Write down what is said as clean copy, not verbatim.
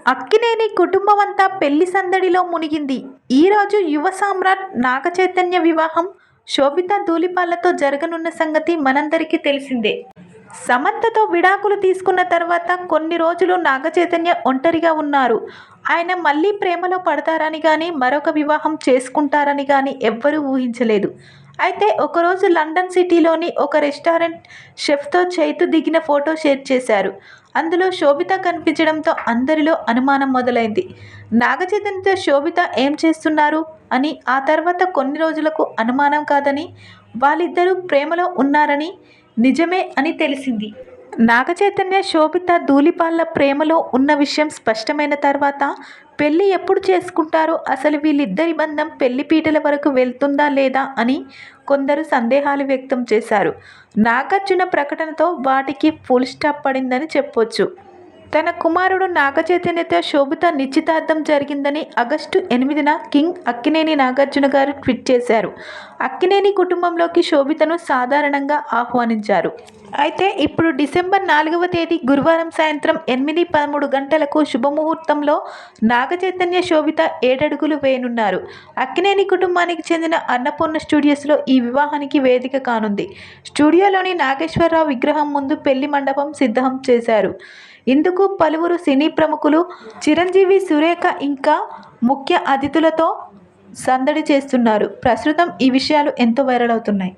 అక్కినేని కుటుంబమంతా పెళ్లి సందడిలో మునిగింది. ఈరోజు యువ సామ్రాట్ నాగచైతన్య వివాహం శోభితా ధూళిపాలతో జరగనున్న సంగతి మనందరికీ తెలిసిందే. సమంతతో విడాకులు తీసుకున్న తర్వాత కొన్ని రోజులు నాగచైతన్య ఒంటరిగా ఉన్నారు. ఆయన మళ్ళీ ప్రేమలో పడతారని గానీ, మరొక వివాహం చేసుకుంటారని గానీ ఎవ్వరూ ఊహించలేదు. అయితే ఒకరోజు లండన్ సిటీలోని ఒక రెస్టారెంట్ షెఫ్తో చైతు దిగిన ఫోటో షేర్ చేశారు. అందులో శోభిత కనిపించడంతో అందరిలో అనుమానం మొదలైంది. నాగచైతన్యతో శోభిత ఏం చేస్తున్నారు అని. ఆ తర్వాత కొన్ని రోజులకు అనుమానం కాదని, వాళ్ళిద్దరూ ప్రేమలో ఉన్నారని, నిజమే అని తెలిసింది. నాగచైతన్య శోభిత ధూళిపాళ్ల ప్రేమలో ఉన్న విషయం స్పష్టమైన తర్వాత పెళ్లి ఎప్పుడు చేసుకుంటారో, అసలు వీళ్ళిద్దరి బంధం పెళ్లిపీటల వరకు వెళ్తుందా లేదా అని కొందరు సందేహాలు వ్యక్తం చేశారు. నాగార్జున ప్రకటనతో వాటికి ఫుల్ స్టాప్ పడిందని చెప్పొచ్చు. తన కుమారుడు నాగచైతన్యతో శోభిత నిశ్చితార్థం జరిగిందని ఆగస్టు 8న కింగ్ అక్కినేని నాగార్జున గారు ట్వీట్ చేశారు. అక్కినేని కుటుంబంలోకి శోభితను సాధారణంగా ఆహ్వానించారు. అయితే ఇప్పుడు డిసెంబర్ 4వ తేదీ గురువారం సాయంత్రం 8:13 గంటలకు శుభముహూర్తంలో నాగచైతన్య శోభిత 7 అడుగులు వేయనున్నారు. అక్కినేని కుటుంబానికి చెందిన అన్నపూర్ణ స్టూడియోస్లో ఈ వివాహానికి వేదిక కానుంది. స్టూడియోలోని నాగేశ్వరరావు విగ్రహం ముందు పెళ్లి మండపం సిద్ధం చేశారు. ఇందుకు పలువురు సినీ ప్రముఖులు, చిరంజీవి, సురేఖ ఇంకా ముఖ్య అతిథులతో సందడి చేస్తున్నారు. ప్రస్తుతం ఈ విషయాలు ఎంతో వైరల్ అవుతున్నాయి.